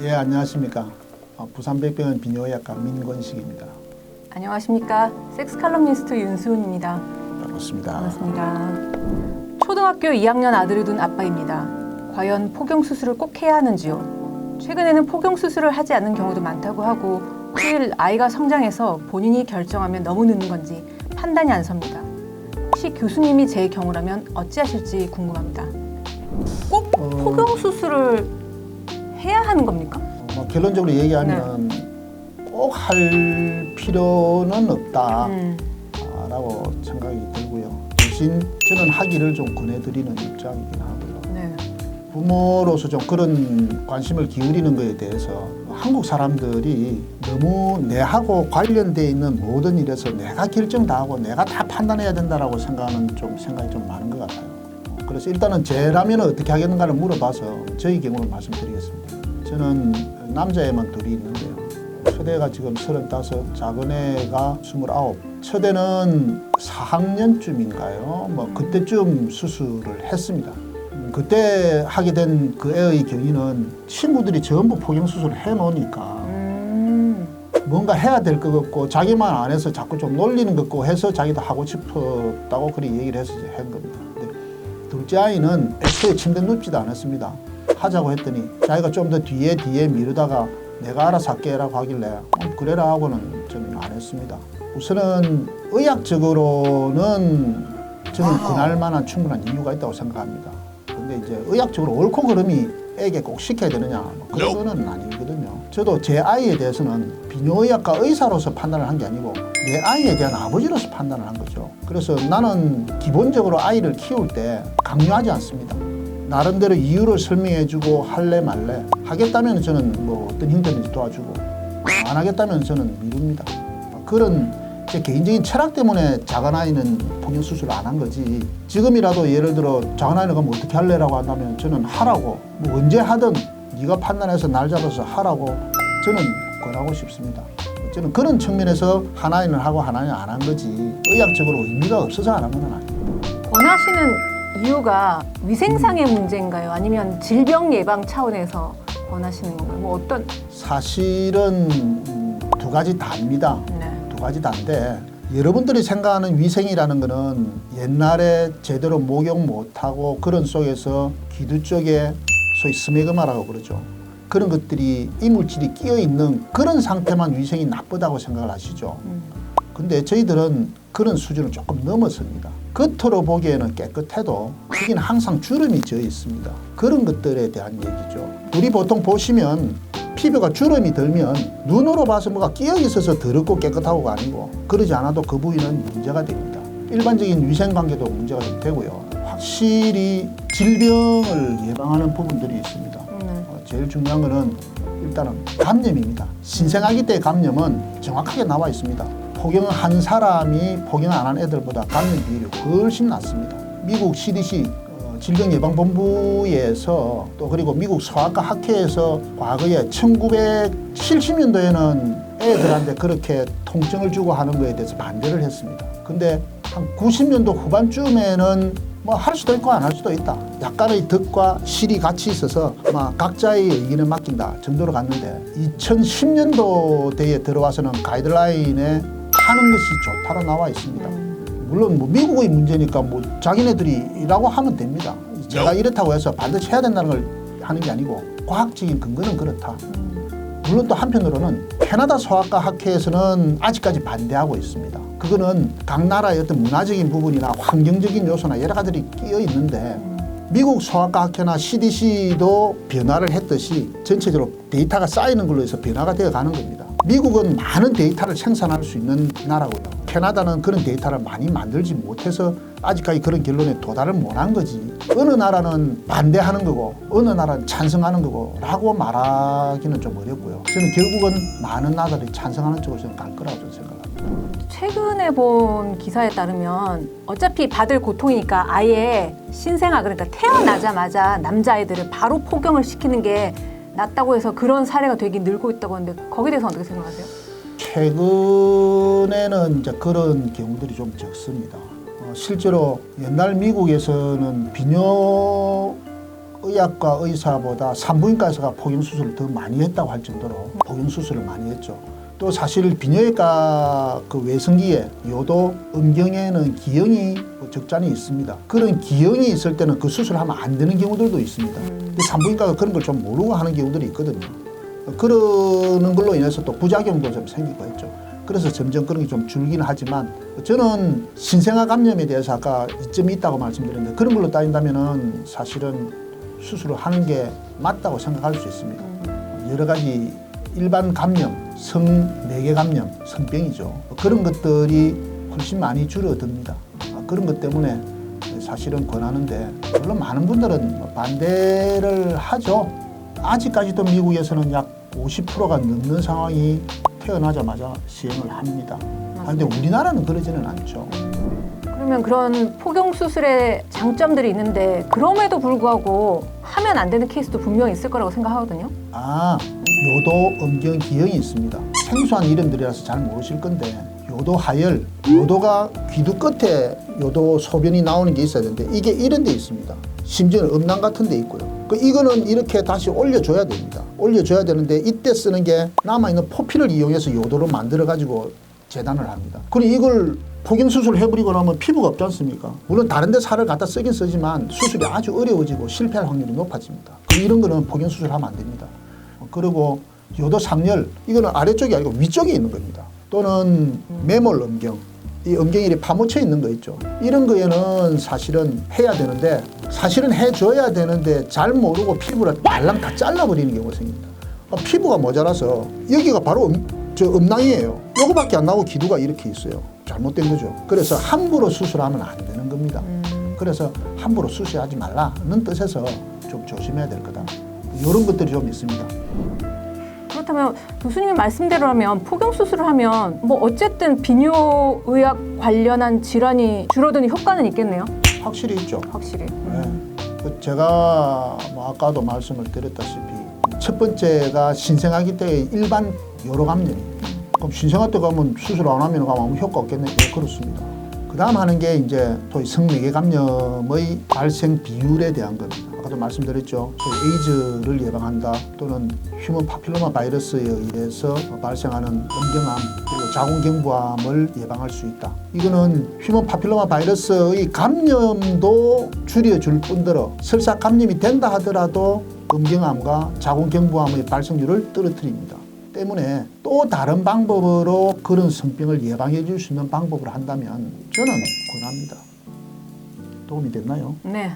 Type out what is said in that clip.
예, 안녕하십니까. 부산백병원 비뇨의학과 민권식입니다. 안녕하십니까. 섹스 칼럼니스트 윤수은입니다. 반갑습니다. 반갑습니다. 초등학교 2학년 아들을 둔 아빠입니다. 과연 포경 수술을 꼭 해야 하는지요? 최근에는 포경 수술을 하지 않는 경우도 많다고 하고 후일 아이가 성장해서 본인이 결정하면 너무 늦는 건지 판단이 안 섭니다. 혹시 교수님이 제 경우라면 어찌하실지 궁금합니다. 꼭 포경 수술을 해야 하는 겁니까? 결론적으로 얘기하면 꼭 할 필요는 없다라고 생각이 들고요. 대신 저는 하기를 좀 권해드리는 입장이긴 하고요. 네. 부모로서 좀 그런 관심을 기울이는 것에 대해서 한국 사람들이 너무 내하고 관련되어 있는 모든 일에서 내가 결정 다 하고 내가 다 판단해야 된다라고 생각이 좀 많은 것 같아요. 그래서 일단은 제라면 어떻게 하겠는가를 물어봐서 저희 경우로 말씀드리겠습니다. 저는 남자애만 둘이 있는데요. 첫애가 지금 35, 작은 애가 29. 첫애는 4학년쯤인가요? 그때쯤 수술을 했습니다. 그때 하게 된 그 애의 경위는 친구들이 전부 포경 수술을 해놓으니까 뭔가 해야 될 것 같고 자기만 안 해서 자꾸 좀 놀리는 것 같고 해서 자기도 하고 싶었다고 그렇게 얘기를 해서 한 겁니다. 근데 둘째 아이는 애초에 침대에 눕지도 않았습니다. 하자고 했더니 자기가 좀 더 뒤에 미루다가 내가 알아서 할게라고 하길래 그래라 하고는 저는 안 했습니다. 우선은 의학적으로는 저는 권할 만한 충분한 이유가 있다고 생각합니다. 근데 이제 의학적으로 옳고 그름이 애에게 꼭 시켜야 되느냐 그런 거는 아니거든요. 저도 제 아이에 대해서는 비뇨의학과 의사로서 판단을 한 게 아니고 내 아이에 대한 아버지로서 판단을 한 거죠. 그래서 나는 기본적으로 아이를 키울 때 강요하지 않습니다. 나름대로 이유를 설명해주고 할래 말래 하겠다면 저는 어떤 힘든지 도와주고 안 하겠다면 저는 미룹니다. 그런 제 개인적인 철학 때문에 작은 아이는 포경 수술을 안 한 거지. 지금이라도 예를 들어 작은 아이는 그럼 어떻게 할래라고 한다면 저는 하라고 언제 하든 네가 판단해서 날 잡아서 하라고 저는 권하고 싶습니다. 저는 그런 측면에서 하나는 하고 하나는 안 한 거지 의학적으로 의미가 없어서 안 한 건 아니에요. 권하시는 이유가 위생상의 문제인가요? 아니면 질병 예방 차원에서 권하시는 건가요? 어떤? 사실은 두 가지 다입니다. 네. 두 가지 다인데 여러분들이 생각하는 위생이라는 거는 옛날에 제대로 목욕 못하고 그런 속에서 기두 쪽에 소위 스메그마라고 그러죠. 그런 것들이 이물질이 끼어 있는 그런 상태만 위생이 나쁘다고 생각을 하시죠. 근데 저희들은 그런 수준을 조금 넘어섭니다. 겉으로 보기에는 깨끗해도 거기는 항상 주름이 져 있습니다. 그런 것들에 대한 얘기죠. 우리 보통 보시면 피부가 주름이 들면 눈으로 봐서 뭐가 끼어 있어서 더럽고 깨끗하고가 아니고 그러지 않아도 그 부위는 문제가 됩니다. 일반적인 위생관계도 문제가 좀 되고요. 확실히 질병을 예방하는 부분들이 있습니다. 제일 중요한 거는 일단은 감염입니다. 신생아기 때 감염은 정확하게 나와 있습니다. 포경을 한 사람이 포경을 안 한 애들보다 감염 비율이 훨씬 낮습니다. 미국 CDC 질병예방본부에서 또 그리고 미국 소아과 학회에서 과거에 1970년도에는 애들한테 그렇게 통증을 주고 하는 거에 대해서 반대를 했습니다. 근데 한 90년도 후반쯤에는 할 수도 있고 안 할 수도 있다. 약간의 덕과 실이 같이 있어서 각자의 의견에 맡긴다 정도로 갔는데 2010년도대에 들어와서는 가이드라인에 하는 것이 좋다로 나와 있습니다. 물론 미국의 문제니까 자기네들이라고 하면 됩니다. 제가 이렇다고 해서 반드시 해야 된다는 걸 하는 게 아니고 과학적인 근거는 그렇다. 물론 또 한편으로는 캐나다 소아과 학회에서는 아직까지 반대하고 있습니다. 그거는 각 나라의 어떤 문화적인 부분이나 환경적인 요소나 여러 가지들이 끼어 있는데 미국 소아과 학회나 CDC도 변화를 했듯이 전체적으로 데이터가 쌓이는 걸로 해서 변화가 되어 가는 겁니다. 미국은 많은 데이터를 생산할 수 있는 나라고요. 캐나다는 그런 데이터를 많이 만들지 못해서 아직까지 그런 결론에 도달을 못한 거지. 어느 나라는 반대하는 거고 어느 나라는 찬성하는 거고 라고 말하기는 좀 어렵고요. 저는 결국은 많은 나라들이 찬성하는 쪽으로 저는 갈 거라고 저는 생각합니다. 최근에 본 기사에 따르면 어차피 받을 고통이니까 아예 신생아 그러니까 태어나자마자 남자아이들을 바로 포경을 시키는 게 낫다고 해서 그런 사례가 되게 늘고 있다고 하는데 거기에 대해서 어떻게 생각하세요? 최근에는 이제 그런 경우들이 좀 적습니다. 실제로 옛날 미국에서는 비뇨의학과 의사보다 산부인과 의사가 포경수술을 더 많이 했다고 할 정도로 포경수술을 많이 했죠. 또 사실 비뇨의과 그 외성기에 요도, 음경에는 기형이 적잖이 있습니다. 그런 기형이 있을 때는 그 수술하면 안 되는 경우들도 있습니다. 근데 산부인과가 그런 걸 좀 모르고 하는 경우들이 있거든요. 그러는 걸로 인해서 또 부작용도 좀 생기고 했죠. 그래서 점점 그런 게 좀 줄기는 하지만 저는 신생아 감염에 대해서 아까 이점이 있다고 말씀드렸는데 그런 걸로 따진다면은 사실은 수술을 하는 게 맞다고 생각할 수 있습니다. 여러 가지 일반 감염, 성매개 감염, 성병이죠. 그런 것들이 훨씬 많이 줄어듭니다. 그런 것 때문에 사실은 권하는데 물론 많은 분들은 반대를 하죠. 아직까지도 미국에서는 약 50%가 넘는 상황이 태어나자마자 시행을 합니다. 그런데 우리나라는 그러지는 않죠. 그러면 그런 포경수술의 장점들이 있는데 그럼에도 불구하고 하면 안 되는 케이스도 분명히 있을 거라고 생각하거든요. 요도, 음경, 기형이 있습니다. 생소한 이름들이라서 잘 모르실 건데 요도 하열, 요도가 귀두 끝에 요도 소변이 나오는 게 있어야 되는데 이게 이런 데 있습니다. 심지어는 음낭 같은 데 있고요. 이거는 이렇게 다시 올려줘야 됩니다. 올려줘야 되는데 이때 쓰는 게 남아있는 포피를 이용해서 요도로 만들어가지고 재단을 합니다. 그리고 이걸 포경수술을 해버리고 나면 피부가 없지 않습니까? 물론 다른 데 살을 갖다 쓰긴 쓰지만 수술이 아주 어려워지고 실패할 확률이 높아집니다. 이런 거는 포경수술하면 안 됩니다. 그리고 요도 상열, 이거는 아래쪽이 아니고 위쪽에 있는 겁니다. 또는 매몰 음경, 이 음경이 파묻혀 있는 거 있죠. 이런 거에는 사실은 해야 되는데 사실은 해줘야 되는데 잘 모르고 피부를 말랑 다 잘라버리는 경우가 생깁니다. 피부가 모자라서 여기가 바로 음낭이에요. 요거밖에 안 나오고 기두가 이렇게 있어요. 잘못된 거죠. 그래서 함부로 수술하면 안 되는 겁니다. 그래서 함부로 수술하지 말라는 뜻에서 좀 조심해야 될 거다. 이런 것들이 좀 있습니다. 그렇다면 교수님의 말씀대로라면 포경수술을 하면 뭐 어쨌든 비뇨의학 관련한 질환이 줄어드는 효과는 있겠네요. 확실히 있죠. 확실히. 제가 뭐 아까도 말씀을 드렸다시피 첫 번째가 신생아기 때의 일반 요로 감염입니다. 그럼 신생아 때 가면 수술 안 하면 아무 효과 없겠네요. 네, 그렇습니다. 그 다음 하는 게 이제 소위 성매개 감염의 발생 비율에 대한 겁니다. 아까도 말씀드렸죠. 소위 에이즈를 예방한다 또는 휴먼 파필로마 바이러스에 의해서 발생하는 음경암 그리고 자궁경부암을 예방할 수 있다. 이거는 휴먼 파필로마 바이러스의 감염도 줄여줄 뿐더러 설사 감염이 된다 하더라도 음경암과 자궁경부암의 발생률을 떨어뜨립니다. 때문에 또 다른 방법으로 그런 성병을 예방해 줄 수 있는 방법을 한다면 저는 권합니다. 도움이 됐나요? 네.